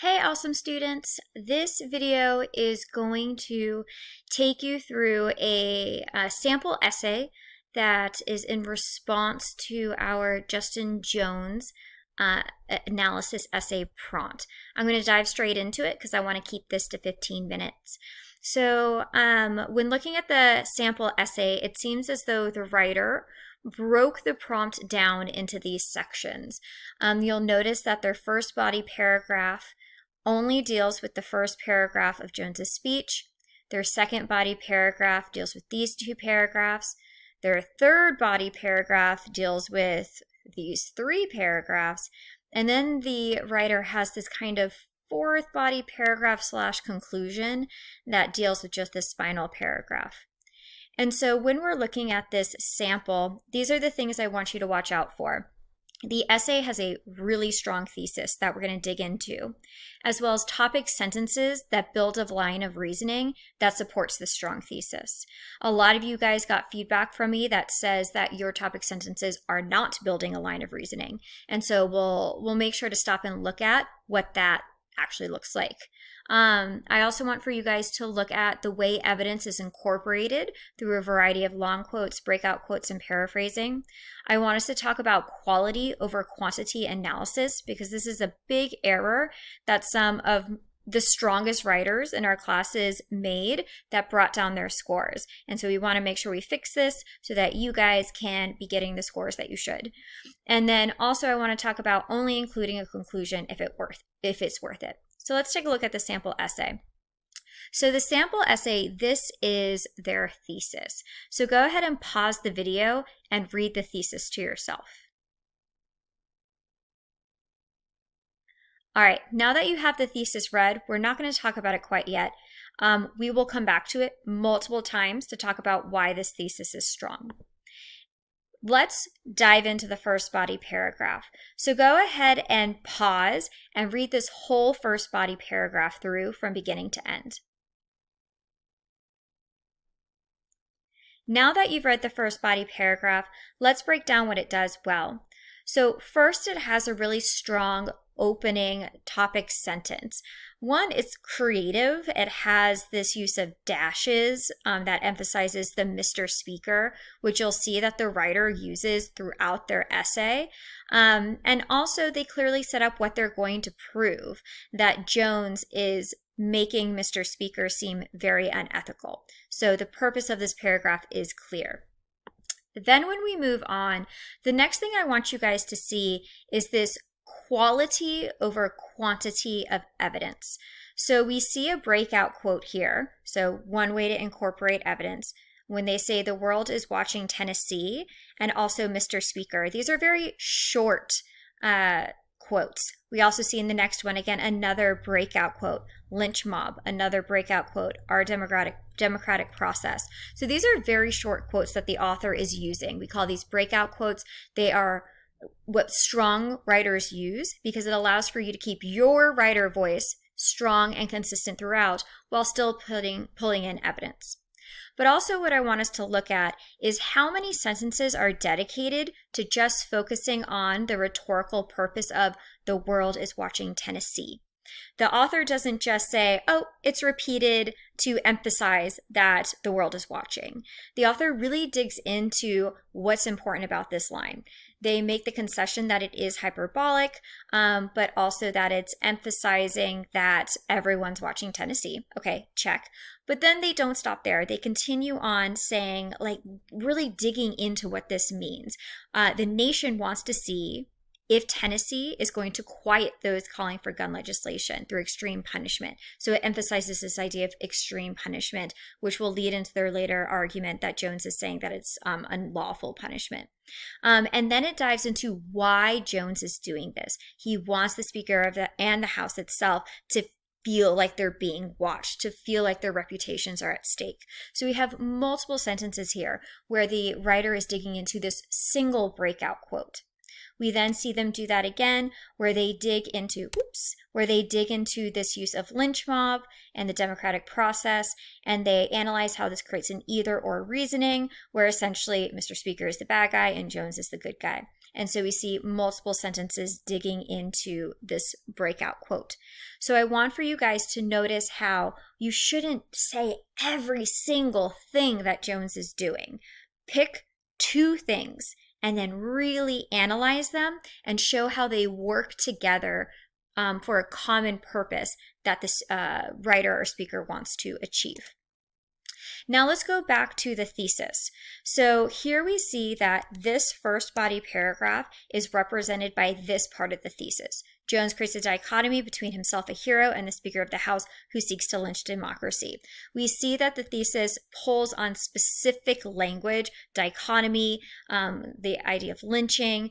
Hey, awesome students. This video is going to take you through a sample essay that is in response to our Justin Jones analysis essay prompt. I'm going to dive straight into it because I want to keep this to 15 minutes. So when looking at the sample essay, it seems as though the writer broke the prompt down into these sections. You'll notice that their first body paragraph only deals with the first paragraph of Jones's speech. Their second body paragraph deals with these two paragraphs. Their third body paragraph deals with these three paragraphs. And then the writer has this kind of fourth body paragraph / conclusion that deals with just this final paragraph. And so when we're looking at this sample, these are the things I want you to watch out for. The essay has a really strong thesis that we're going to dig into, as well as topic sentences that build a line of reasoning that supports this strong thesis. A lot of you guys got feedback from me that says that your topic sentences are not building a line of reasoning. And so we'll make sure to stop and look at what that actually looks like. I also want for you guys to look at the way evidence is incorporated through a variety of long quotes, breakout quotes, and paraphrasing. I want us to talk about quality over quantity analysis because this is a big error that some of the strongest writers in our classes made that brought down their scores. And so we want to make sure we fix this so that you guys can be getting the scores that you should. And then also I want to talk about only including a conclusion if it's worth it. So let's take a look at the sample essay. So the sample essay, this is their thesis. So go ahead and pause the video and read the thesis to yourself. All right, now that you have the thesis read, we're not going to talk about it quite yet. We will come back to it multiple times to talk about why this thesis is strong. Let's dive into the first body paragraph. So go ahead and pause and read this whole first body paragraph through from beginning to end. Now that you've read the first body paragraph, let's break down what it does well. So first, it has a really strong opening topic sentence. One, it's creative. It has this use of dashes that emphasizes the Mr. Speaker, which you'll see that the writer uses throughout their essay. And also, they clearly set up what they're going to prove, that Jones is making Mr. Speaker seem very unethical. So the purpose of this paragraph is clear. Then when we move on, the next thing I want you guys to see is this quality over quantity of evidence. So we see a breakout quote here. So one way to incorporate evidence when they say the world is watching Tennessee and also Mr. Speaker. These are very short quotes. We also see in the next one, again, another breakout quote, lynch mob, another breakout quote, our democratic process. So these are very short quotes that the author is using. We call these breakout quotes. They are what strong writers use because it allows for you to keep your writer voice strong and consistent throughout while still pulling in evidence. But also what I want us to look at is how many sentences are dedicated to just focusing on the rhetorical purpose of the world is watching Tennessee. The author doesn't just say, oh, it's repeated to emphasize that the world is watching. The author really digs into what's important about this line. They make the concession that it is hyperbolic, but also that it's emphasizing that everyone's watching Tennessee. Okay, check. But then they don't stop there. They continue on saying, like, really digging into what this means. The nation wants to see if Tennessee is going to quiet those calling for gun legislation through extreme punishment. So it emphasizes this idea of extreme punishment, which will lead into their later argument that Jones is saying that it's unlawful punishment. And then it dives into why Jones is doing this. He wants the Speaker and the House itself to feel like they're being watched, to feel like their reputations are at stake. So we have multiple sentences here where the writer is digging into this single breakout quote. We then see them do that again where they dig into this use of lynch mob and the democratic process, and they analyze how this creates an either or reasoning where essentially Mr. Speaker is the bad guy and Jones is the good guy. And so we see multiple sentences digging into this breakout quote. So I want for you guys to notice how you shouldn't say every single thing that Jones is doing. Pick 2 things and then really analyze them and show how they work together for a common purpose that this writer or speaker wants to achieve. Now let's go back to the thesis. So here we see that this first body paragraph is represented by this part of the thesis. Jones creates a dichotomy between himself, a hero, and the Speaker of the House who seeks to lynch democracy. We see that the thesis pulls on specific language, dichotomy, the idea of lynching,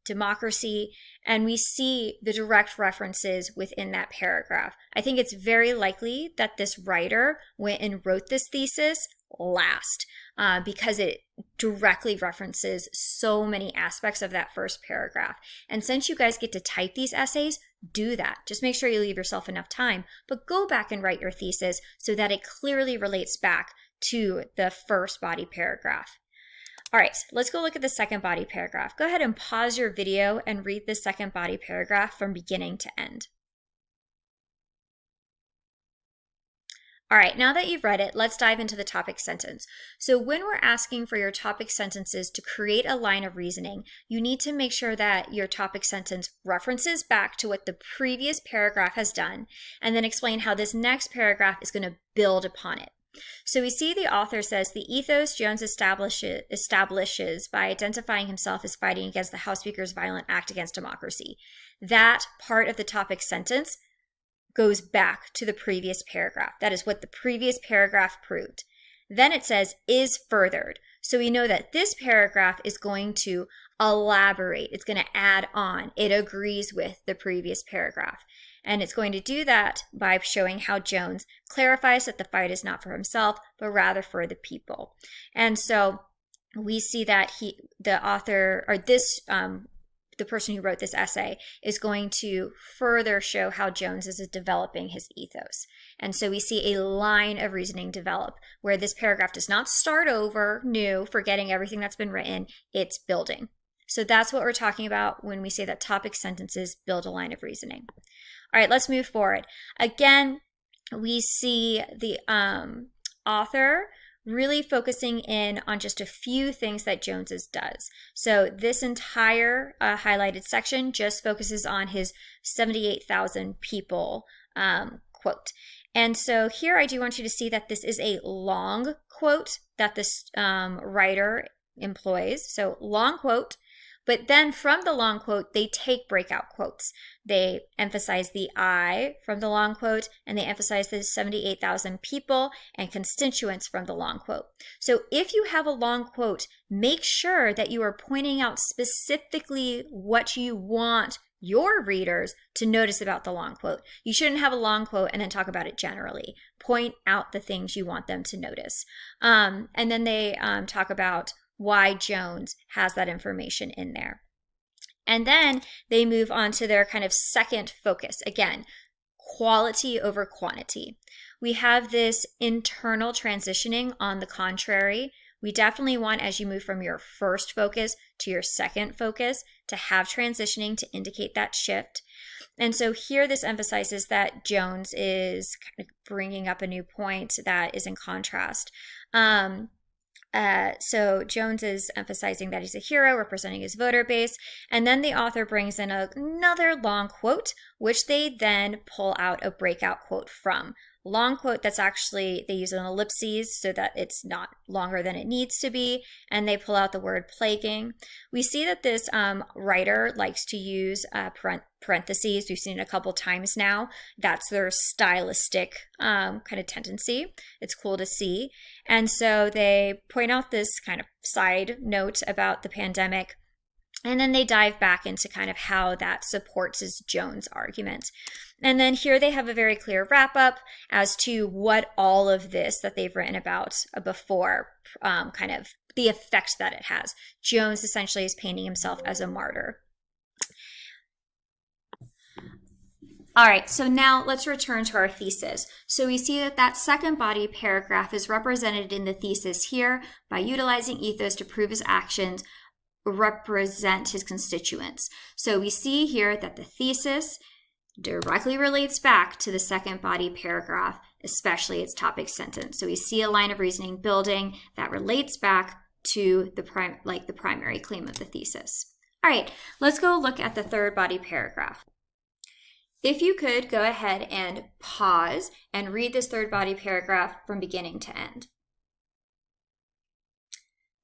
democracy, and we see the direct references within that paragraph. I think it's very likely that this writer went and wrote this thesis last because it directly references so many aspects of that first paragraph. And since you guys get to type these essays, do that. Just make sure you leave yourself enough time, but go back and write your thesis so that it clearly relates back to the first body paragraph. All right, let's go look at the second body paragraph. Go ahead and pause your video and read the second body paragraph from beginning to end. All right, now that you've read it, let's dive into the topic sentence. So when we're asking for your topic sentences to create a line of reasoning, you need to make sure that your topic sentence references back to what the previous paragraph has done, and then explain how this next paragraph is going to build upon it. So we see the author says the ethos Jones establishes by identifying himself as fighting against the House Speaker's violent act against democracy. That part of the topic sentence goes back to the previous paragraph. That is what the previous paragraph proved. Then it says is furthered. So we know that this paragraph is going to elaborate. It's going to add on. It agrees with the previous paragraph. And it's going to do that by showing how Jones clarifies that the fight is not for himself, but rather for the people. And so we see that the author, or the person who wrote this essay, is going to further show how Jones is developing his ethos. And so we see a line of reasoning develop where this paragraph does not start over new, forgetting everything that's been written. It's building. So that's what we're talking about when we say that topic sentences build a line of reasoning. All right, let's move forward. Again, we see the author really focusing in on just a few things that Jones's does. So this entire highlighted section just focuses on his 78,000 people quote. And so here I do want you to see that this is a long quote that this writer employs. So long quote. But then from the long quote, they take breakout quotes. They emphasize the I from the long quote, and they emphasize the 78,000 people and constituents from the long quote. So if you have a long quote, make sure that you are pointing out specifically what you want your readers to notice about the long quote. You shouldn't have a long quote and then talk about it generally. Point out the things you want them to notice. And then they talk about why Jones has that information in there. And then they move on to their kind of second focus. Again, quality over quantity. We have this internal transitioning on the contrary. We definitely want, as you move from your first focus to your second focus, to have transitioning to indicate that shift. And so here this emphasizes that Jones is kind of bringing up a new point that is in contrast. So Jones is emphasizing that he's a hero representing his voter base, and then the author brings in another long quote, which they then pull out a breakout quote from. Long quote that's actually, they use an ellipses so that it's not longer than it needs to be, and they pull out the word plaguing. We see that this writer likes to use parentheses. We've seen it a couple times now. That's their stylistic kind of tendency. It's cool to see. And so they point out this kind of side note about the pandemic, and then they dive back into kind of how that supports his Jones argument. And then here they have a very clear wrap up as to what all of this that they've written about before, kind of the effect that it has. Jones essentially is painting himself as a martyr. All right, so now let's return to our thesis. So we see that that second body paragraph is represented in the thesis here by utilizing ethos to prove his actions represent his constituents. So we see here that the thesis directly relates back to the second body paragraph, especially its topic sentence. So we see a line of reasoning building that relates back to the primary claim of the thesis. All right, let's go look at the third body paragraph. If you could go ahead and pause and read this third body paragraph from beginning to end.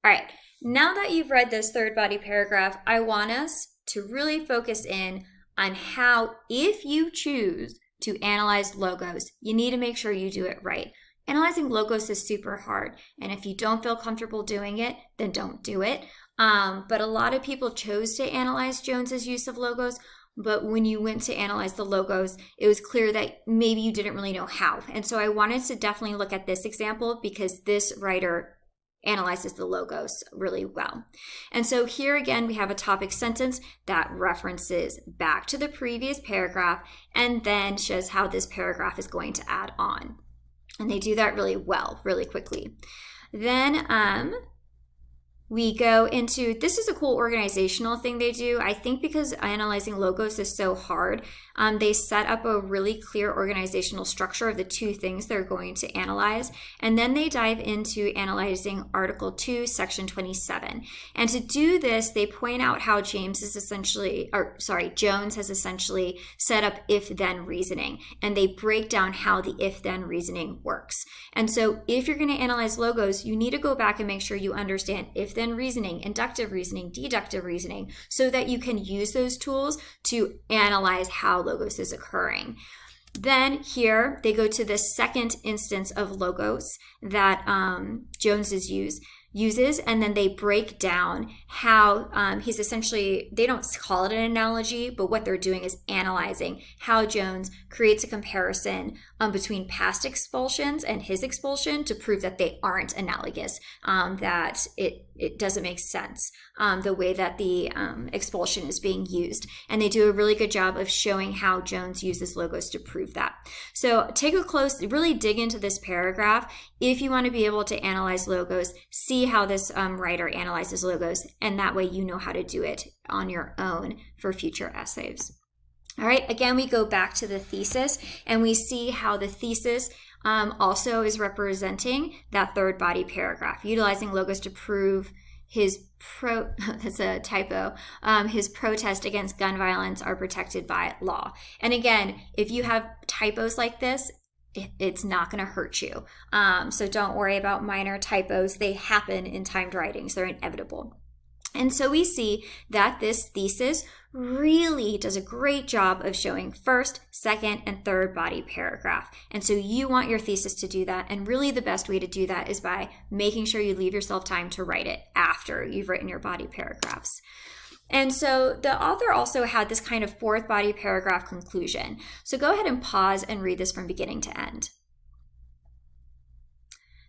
All right, now that you've read this third body paragraph, I want us to really focus in on how, if you choose to analyze logos, you need to make sure you do it right. Analyzing logos is super hard, and if you don't feel comfortable doing it, then don't do it. But a lot of people chose to analyze Jones's use of logos, but when you went to analyze the logos, it was clear that maybe you didn't really know how. And so I wanted to definitely look at this example because this writer analyzes the logos really well. And so here again, we have a topic sentence that references back to the previous paragraph and then shows how this paragraph is going to add on. And they do that really well, really quickly. Then we go into, this is a cool organizational thing they do. I think because analyzing logos is so hard, they set up a really clear organizational structure of the two things they're going to analyze. And then they dive into analyzing Article 2, Section 27. And to do this, they point out how Jones has essentially set up if-then reasoning. And they break down how the if-then reasoning works. And so if you're going to analyze logos, you need to go back and make sure you understand if-then reasoning, inductive reasoning, deductive reasoning, so that you can use those tools to analyze how logos is occurring. Then here they go to the second instance of logos that Jones uses, and then they break down how he's essentially, they don't call it an analogy, but what they're doing is analyzing how Jones creates a comparison between past expulsions and his expulsion to prove that they aren't analogous, that it doesn't make sense the way that the expulsion is being used. And they do a really good job of showing how Jones uses logos to prove that. So take a close, really dig into this paragraph if you want to be able to analyze logos, see how this writer analyzes logos, and that way you know how to do it on your own for future essays. All right, again, we go back to the thesis and we see how the thesis also is representing that third body paragraph, utilizing logos to prove his that's a typo, his protest against gun violence are protected by law. And again, if you have typos like this, it's not going to hurt you. So don't worry about minor typos. They happen in timed writings. They're inevitable. And so we see that this thesis really does a great job of showing first, second, and third body paragraph. And so you want your thesis to do that. And really the best way to do that is by making sure you leave yourself time to write it after you've written your body paragraphs. And so the author also had this kind of fourth body paragraph conclusion. So go ahead and pause and read this from beginning to end.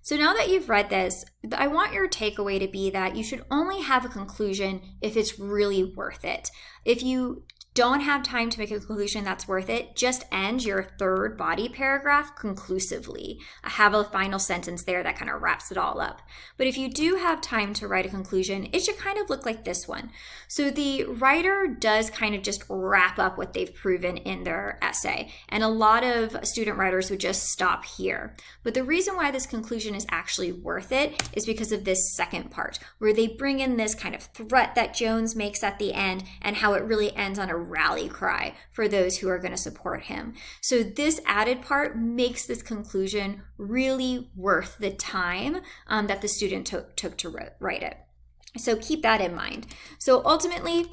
So now that you've read this, I want your takeaway to be that you should only have a conclusion if it's really worth it. If you don't have time to make a conclusion that's worth it, just end your third body paragraph conclusively. I have a final sentence there that kind of wraps it all up. But if you do have time to write a conclusion, it should kind of look like this one. So the writer does kind of just wrap up what they've proven in their essay. And a lot of student writers would just stop here. But the reason why this conclusion is actually worth it is because of this second part, where they bring in this kind of threat that Jones makes at the end and how it really ends on a rally cry for those who are going to support him. So this added part makes this conclusion really worth the time that the student took to write it. So keep that in mind. So ultimately,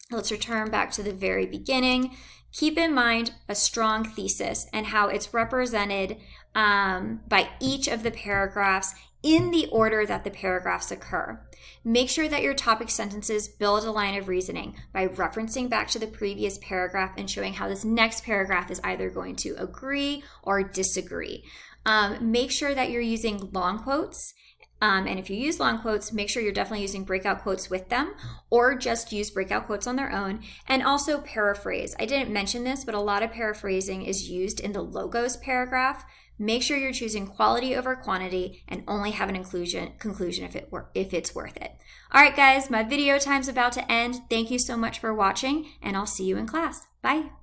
let's return back to the very beginning. Keep in mind a strong thesis and how it's represented by each of the paragraphs in the order that the paragraphs occur. Make sure that your topic sentences build a line of reasoning by referencing back to the previous paragraph and showing how this next paragraph is either going to agree or disagree. Make sure that you're using long quotes And if you use long quotes, make sure you're definitely using breakout quotes with them, or just use breakout quotes on their own. And also paraphrase. I didn't mention this, but a lot of paraphrasing is used in the logos paragraph. Make sure you're choosing quality over quantity and only have an conclusion if it's worth it. All right, guys, my video time's about to end. Thank you so much for watching, and I'll see you in class. Bye.